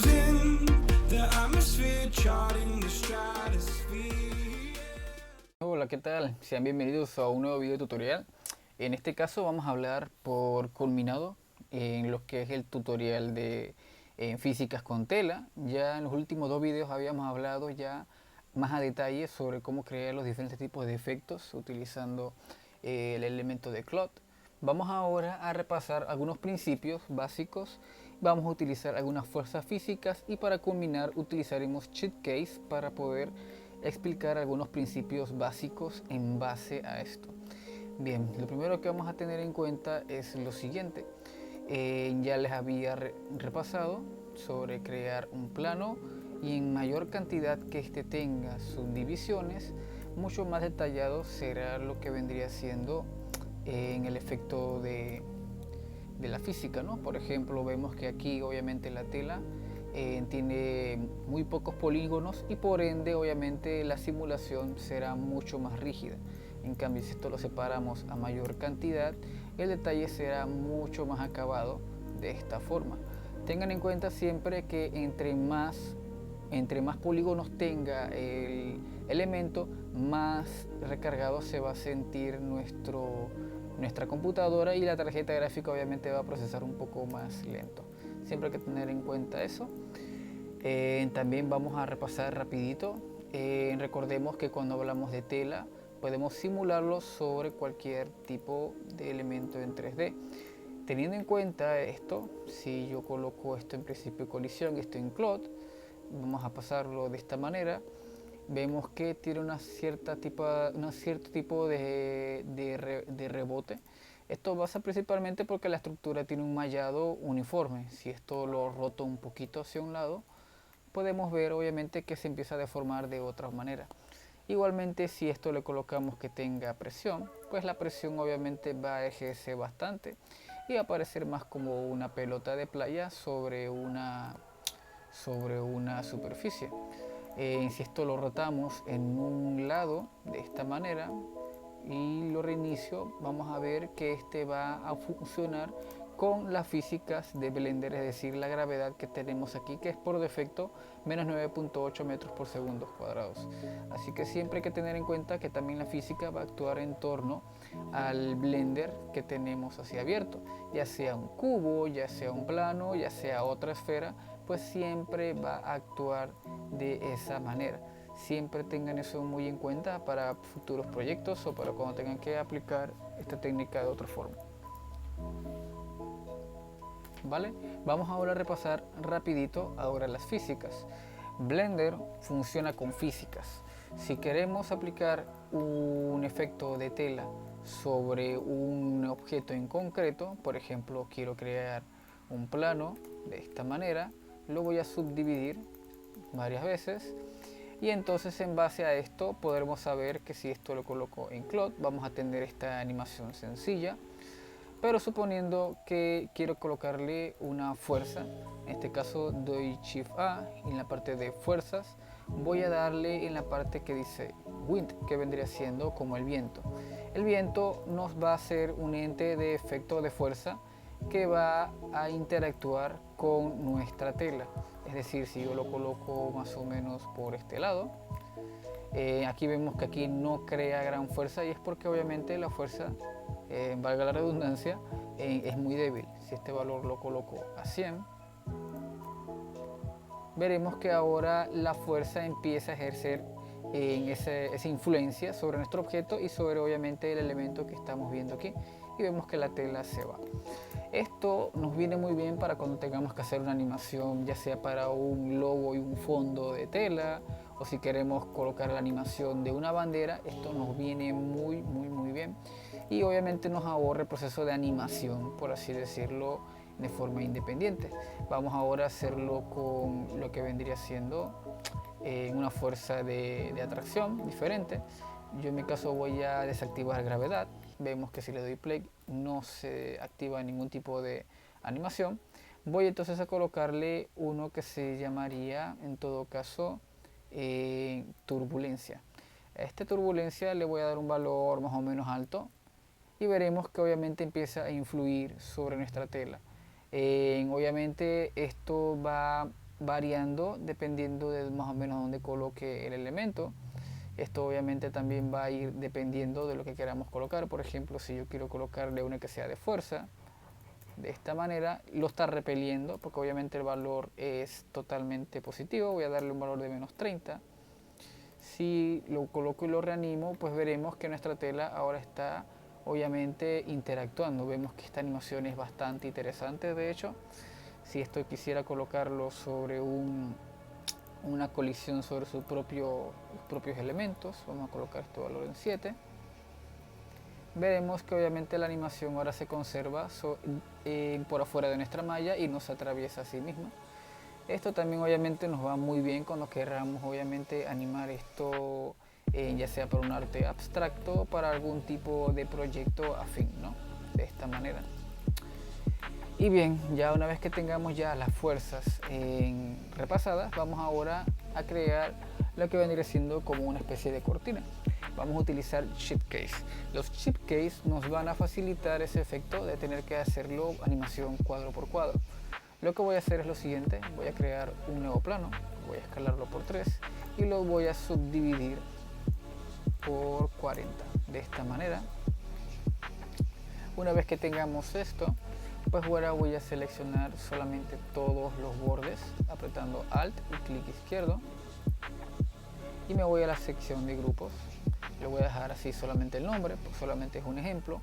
losing the atmosphere, charting the stratosphere. Hola, ¿qué tal? Sean bienvenidos a un nuevo video tutorial. En este caso vamos a hablar por culminado en lo que es el tutorial de físicas con tela. Ya en los últimos dos videos habíamos hablado ya más a detalle sobre cómo crear los diferentes tipos de efectos utilizando el elemento de CLOT. Vamos ahora a repasar algunos principios básicos. Vamos a utilizar algunas fuerzas físicas y para culminar utilizaremos Cheat Case para poder explicar algunos principios básicos en base a esto. Bien, lo primero que vamos a tener en cuenta es lo siguiente. Ya les había repasado sobre crear un plano y en mayor cantidad que este tenga subdivisiones, mucho más detallado será lo que vendría siendo en el efecto de la física, ¿no? Por ejemplo, vemos que aquí obviamente la tela tiene muy pocos polígonos y por ende obviamente la simulación será mucho más rígida. En cambio, si esto lo separamos a mayor cantidad, el detalle será mucho más acabado de esta forma. Tengan en cuenta siempre que entre más polígonos tenga el elemento, más recargado se va a sentir nuestra computadora y la tarjeta gráfica obviamente va a procesar un poco más lento. Siempre hay que tener en cuenta eso. También vamos a repasar rapidito. Recordemos que cuando hablamos de tela podemos simularlo sobre cualquier tipo de elemento en 3D. Teniendo en cuenta esto, si yo coloco esto en principio de colisión y esto en CLOT, vamos a pasarlo de esta manera. Vemos que tiene un cierto tipo de rebote. Esto pasa principalmente porque la estructura tiene un mallado uniforme. Si esto lo roto un poquito hacia un lado, podemos ver obviamente que se empieza a deformar de otra manera. Igualmente, si esto le colocamos que tenga presión, pues la presión obviamente va a ejercer bastante y va a parecer más como una pelota de playa sobre una superficie. Si esto lo rotamos en un lado de esta manera y lo reinicio, vamos a ver que este va a funcionar con las físicas de Blender, es decir, la gravedad que tenemos aquí, que es por defecto menos 9.8 metros por segundo cuadrados. Así que siempre hay que tener en cuenta que también la física va a actuar en torno al Blender que tenemos así abierto, ya sea un cubo, ya sea un plano, ya sea otra esfera, pues siempre va a actuar de esa manera. Siempre tengan eso muy en cuenta para futuros proyectos o para cuando tengan que aplicar esta técnica de otra forma. ¿Vale? Vamos ahora a repasar rapidito ahora las físicas. Blender funciona con físicas. Si queremos aplicar un efecto de tela sobre un objeto en concreto, por ejemplo, quiero crear un plano de esta manera, lo voy a subdividir varias veces y entonces en base a esto podremos saber que si esto lo coloco en CLOT vamos a tener esta animación sencilla, pero suponiendo que quiero colocarle una fuerza, en este caso doy Shift A y en la parte de fuerzas voy a darle en la parte que dice Wind, que vendría siendo como el viento. El viento nos va a ser un ente de efecto de fuerza que va a interactuar con nuestra tela. Es decir, si yo lo coloco más o menos por este lado, aquí vemos que aquí no crea gran fuerza y es porque obviamente la fuerza, valga la redundancia, es muy débil. Si este valor lo coloco a 100, veremos que ahora la fuerza empieza a ejercer esa influencia sobre nuestro objeto y sobre obviamente el elemento que estamos viendo aquí, y vemos que la tela se va. Esto nos viene muy bien para cuando tengamos que hacer una animación, ya sea para un logo y un fondo de tela, o si queremos colocar la animación de una bandera. Esto nos viene muy bien y obviamente nos ahorra el proceso de animación, por así decirlo, de forma independiente. Vamos ahora a hacerlo con lo que vendría siendo una fuerza de atracción diferente. Yo en mi caso voy a desactivar gravedad. Vemos que si le doy play no se activa ningún tipo de animación. Voy entonces a colocarle uno que se llamaría en todo caso turbulencia. A esta turbulencia le voy a dar un valor más o menos alto y veremos que obviamente empieza a influir sobre nuestra tela. Obviamente esto va variando dependiendo de más o menos dónde coloque el elemento. Esto obviamente también va a ir dependiendo de lo que queramos colocar. Por ejemplo, si yo quiero colocarle una que sea de fuerza, de esta manera lo está repeliendo, porque obviamente el valor es totalmente positivo. Voy a darle un valor de menos 30. Si lo coloco y lo reanimo, pues veremos que nuestra tela ahora está obviamente interactuando. Vemos que esta animación es bastante interesante. De hecho, si esto quisiera colocarlo sobre una colisión sobre sus propios elementos, vamos a colocar este valor en 7. Veremos que obviamente la animación ahora se conserva por afuera de nuestra malla y no se atraviesa a sí misma. Esto también obviamente nos va muy bien cuando queramos obviamente animar esto, ya sea para un arte abstracto o para algún tipo de proyecto afín, ¿no? De esta manera. Y bien, ya una vez que tengamos ya las fuerzas repasadas, vamos ahora a crear lo que vendría siendo como una especie de cortina. Vamos a utilizar Chipcase. Los Chipcase nos van a facilitar ese efecto de tener que hacerlo animación cuadro por cuadro. Lo que voy a hacer es lo siguiente: voy a crear un nuevo plano, voy a escalarlo por 3 y lo voy a subdividir por 40 de esta manera. Una vez que tengamos esto, pues ahora voy a seleccionar solamente todos los bordes apretando Alt y clic izquierdo y me voy a la sección de grupos. Le voy a dejar así solamente el nombre, pues solamente es un ejemplo,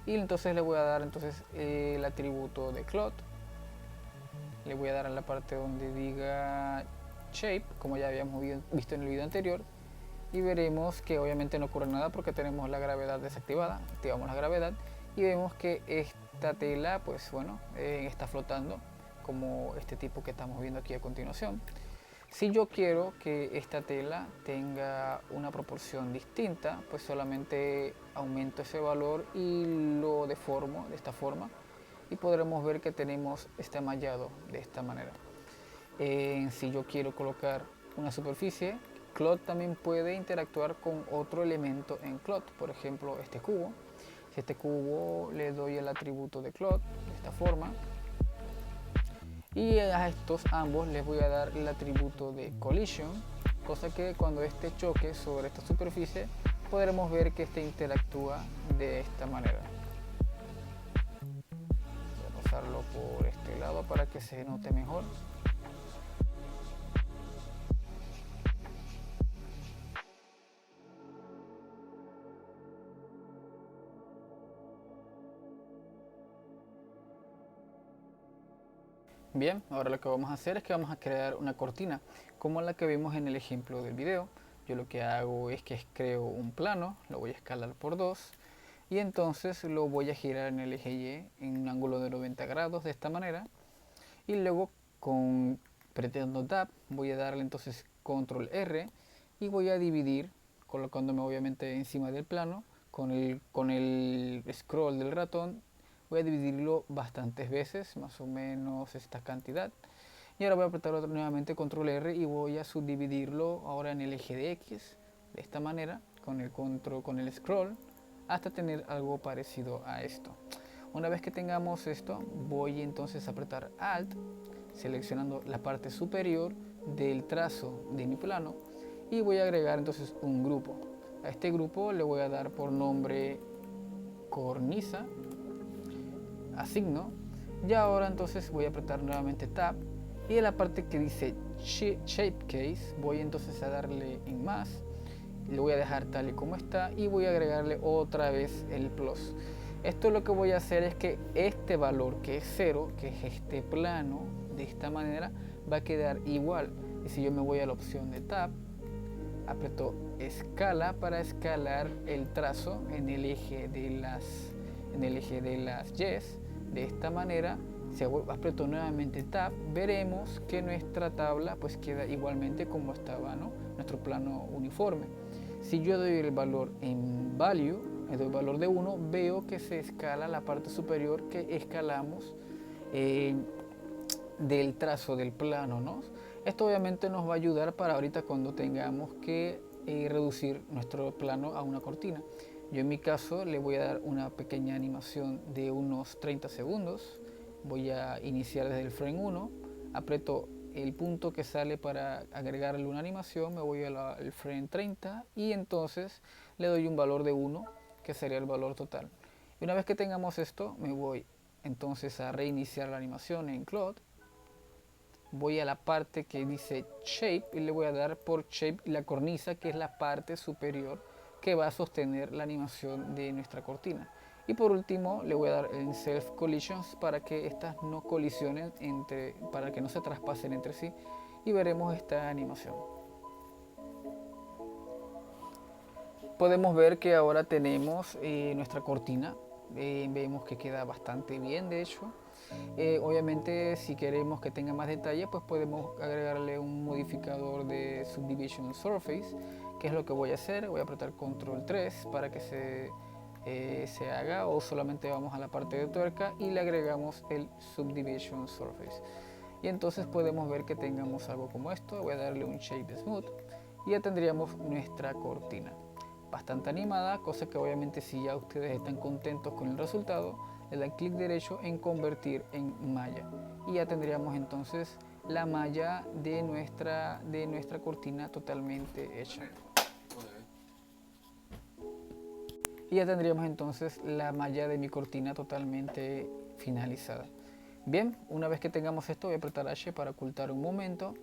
y entonces le voy a dar entonces el atributo de Cloth. Le voy a dar en la parte donde diga Shape, como ya habíamos visto en el video anterior, y veremos que obviamente no ocurre nada porque tenemos la gravedad desactivada. Activamos la gravedad y vemos que esta tela pues bueno está flotando como este tipo que estamos viendo aquí a continuación. Si yo quiero que esta tela tenga una proporción distinta, pues solamente aumento ese valor y lo deformo de esta forma y podremos ver que tenemos este mallado de esta manera. Si yo quiero colocar una superficie, Cloth también puede interactuar con otro elemento en Cloth, por ejemplo este cubo. Si este cubo le doy el atributo de Cloth de esta forma, y a estos ambos les voy a dar el atributo de Collision, cosa que cuando este choque sobre esta superficie podremos ver que este interactúa de esta manera. Voy a pasarlo por este lado para que se note mejor. Bien, ahora lo que vamos a hacer es que vamos a crear una cortina como la que vimos en el ejemplo del video. Yo lo que hago es que creo un plano, lo voy a escalar por 2 y entonces lo voy a girar en el eje Y en un ángulo de 90 grados de esta manera, y luego con apretando Tab voy a darle entonces Control R y voy a dividir colocándome obviamente encima del plano con el scroll del ratón. Voy a dividirlo bastantes veces, más o menos esta cantidad. Y ahora voy a apretar nuevamente Control R y voy a subdividirlo ahora en el eje de X, de esta manera, con el scroll, hasta tener algo parecido a esto. Una vez que tengamos esto, voy entonces a apretar Alt, seleccionando la parte superior del trazo de mi plano, y voy a agregar entonces un grupo. A este grupo le voy a dar por nombre cornisa. Asigno, y ahora entonces voy a apretar nuevamente Tab y en la parte que dice Shape Case voy entonces a darle en más, le voy a dejar tal y como está y voy a agregarle otra vez el plus. Esto lo que voy a hacer es que este valor que es 0, que es este plano de esta manera, va a quedar igual. Y si yo me voy a la opción de Tab, aprieto escala para escalar el trazo en el eje de las Y's. De esta manera, si aprieto nuevamente Tab, veremos que nuestra tabla pues queda igualmente como estaba, ¿no? Nuestro plano uniforme. Si yo doy el valor en Value, le doy el valor de 1, veo que se escala la parte superior que escalamos del trazo del plano, ¿no? Esto obviamente nos va a ayudar para ahorita cuando tengamos que reducir nuestro plano a una cortina. Yo en mi caso le voy a dar una pequeña animación de unos 30 segundos. Voy a iniciar desde el frame 1, aprieto el punto que sale para agregarle una animación, me voy al frame 30 y entonces le doy un valor de 1, que sería el valor total. Y una vez que tengamos esto, me voy entonces a reiniciar la animación en Claude. Voy a la parte que dice Shape y le voy a dar por Shape la cornisa, que es la parte superior que va a sostener la animación de nuestra cortina. Y por último le voy a dar en Self Collisions para que estas no colisionen para que no se traspasen entre sí, y veremos esta animación. Podemos ver que ahora tenemos nuestra cortina. Vemos que queda bastante bien, de hecho. Obviamente, si queremos que tenga más detalle, pues podemos agregarle un modificador de Subdivision Surface, que es lo que voy a hacer. Voy a apretar Control 3 para que se haga, o solamente vamos a la parte de tuerca y le agregamos el Subdivision Surface. Y entonces podemos ver que tengamos algo como esto. Voy a darle un Shape Smooth y ya tendríamos nuestra cortina. Bastante animada, cosa que obviamente si ya ustedes están contentos con el resultado, le dan clic derecho en convertir en malla y ya tendríamos entonces la malla de nuestra cortina totalmente hecha. Y ya tendríamos entonces la malla de mi cortina totalmente finalizada. Bien, una vez que tengamos esto, voy a apretar H para ocultar un momento.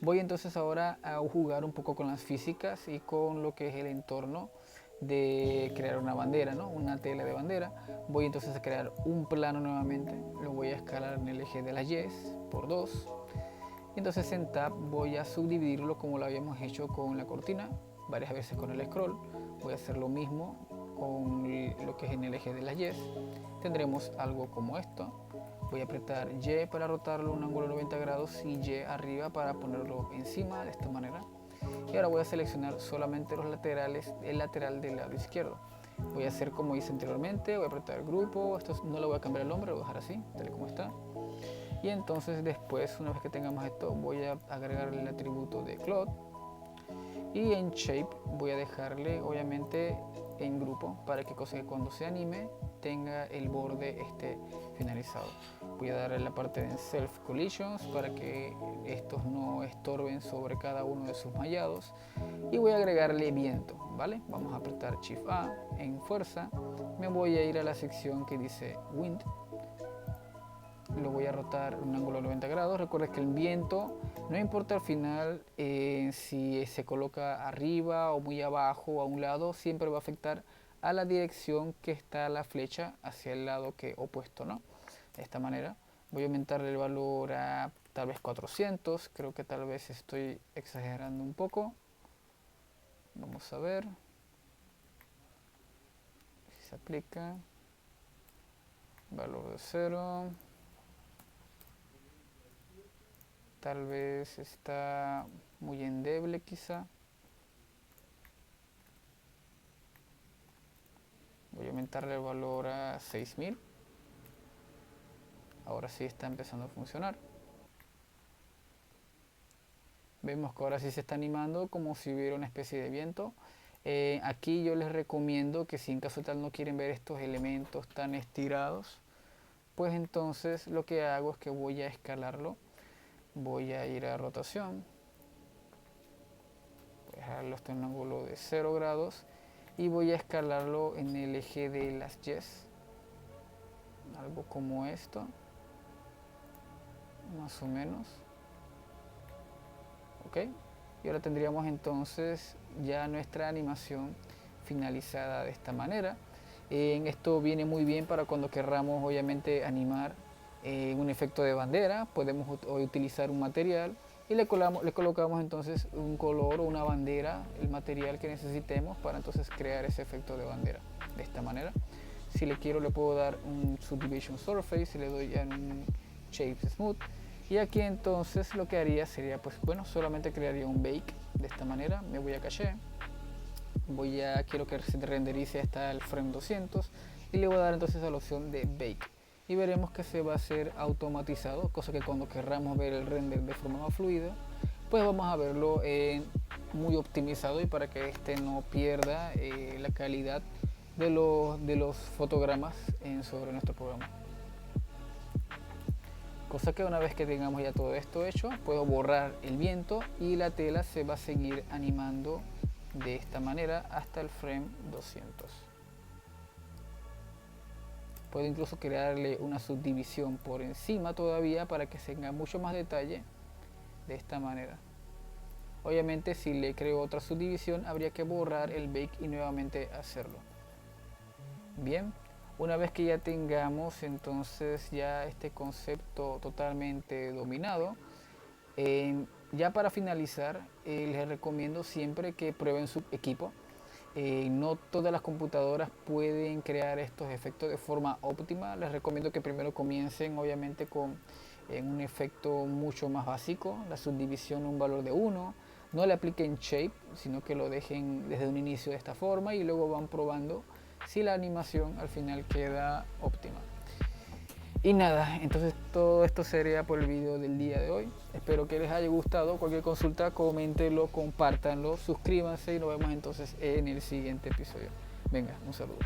Voy entonces ahora a jugar un poco con las físicas y con lo que es el entorno de crear una bandera, ¿no? Una tela de bandera. Voy entonces a crear un plano nuevamente. Lo voy a escalar en el eje de las Y por 2. Y entonces en Tab voy a subdividirlo como lo habíamos hecho con la cortina, varias veces con el scroll. Voy a hacer lo mismo con lo que es en el eje de las Y. Tendremos algo como esto. Voy a apretar Y para rotarlo un ángulo de 90 grados y Y arriba para ponerlo encima de esta manera. Y ahora voy a seleccionar solamente los laterales, el lateral del lado izquierdo. Voy a hacer como hice anteriormente, voy a apretar grupo, esto no le voy a cambiar el nombre, lo voy a dejar así, tal como está. Y entonces después, una vez que tengamos esto, voy a agregarle el atributo de Claude. Y en Shape voy a dejarle obviamente en grupo para que cuando se anime tenga el borde finalizado. Voy a darle la parte de Self Collisions para que estos no estorben sobre cada uno de sus mallados. Y voy a agregarle viento, ¿vale? Vamos a apretar Shift A en fuerza. Me voy a ir a la sección que dice Wind. Lo voy a rotar un ángulo de 90 grados. Recuerda que el viento, no importa al final si se coloca arriba o muy abajo o a un lado, siempre va a afectar a la dirección que está la flecha hacia el lado opuesto, ¿no? De esta manera. Voy a aumentarle el valor a tal vez 400. Creo que tal vez estoy exagerando un poco. Vamos a ver si se aplica. Valor de 0. Tal vez está muy endeble quizá. Voy a aumentarle el valor a 6000. Ahora sí está empezando a funcionar. Vemos que ahora sí se está animando como si hubiera una especie de viento. Aquí yo les recomiendo que si en caso tal no quieren ver estos elementos tan estirados, pues entonces lo que hago es que voy a escalarlo. Voy a ir a rotación, voy a dejarlo hasta un ángulo de 0 grados y voy a escalarlo en el eje de las Y, algo como esto, más o menos. Ok, y ahora tendríamos entonces ya nuestra animación finalizada de esta manera. Esto viene muy bien para cuando querramos obviamente animar un efecto de bandera. Podemos utilizar un material y le colocamos entonces un color o una bandera, el material que necesitemos para entonces crear ese efecto de bandera de esta manera. Si le quiero, le puedo dar un Subdivision Surface y le doy a un Shape Smooth. Y aquí entonces lo que haría sería, pues bueno, solamente crearía un Bake de esta manera. Me voy a Caché, quiero que se renderice hasta el frame 200 y le voy a dar entonces a la opción de Bake. Y veremos que se va a hacer automatizado, cosa que cuando querramos ver el render de forma más fluida, pues vamos a verlo muy optimizado y para que no pierda la calidad de los fotogramas sobre nuestro programa. Cosa que una vez que tengamos ya todo esto hecho, puedo borrar el viento y la tela se va a seguir animando de esta manera hasta el frame 200. Puedo incluso crearle una subdivisión por encima todavía para que tenga mucho más detalle de esta manera. Obviamente si le creo otra subdivisión habría que borrar el bake y nuevamente hacerlo. Bien, una vez que ya tengamos entonces ya este concepto totalmente dominado, ya para finalizar les recomiendo siempre que prueben su equipo. No todas las computadoras pueden crear estos efectos de forma óptima. Les recomiendo que primero comiencen obviamente con un efecto mucho más básico, la subdivisión un valor de 1. No le apliquen shape, sino que lo dejen desde un inicio de esta forma y luego van probando si la animación al final queda óptima. Y nada, entonces todo esto sería por el video del día de hoy. Espero que les haya gustado. Cualquier consulta, coméntenlo, compártanlo, suscríbanse y nos vemos entonces en el siguiente episodio. Venga, un saludo.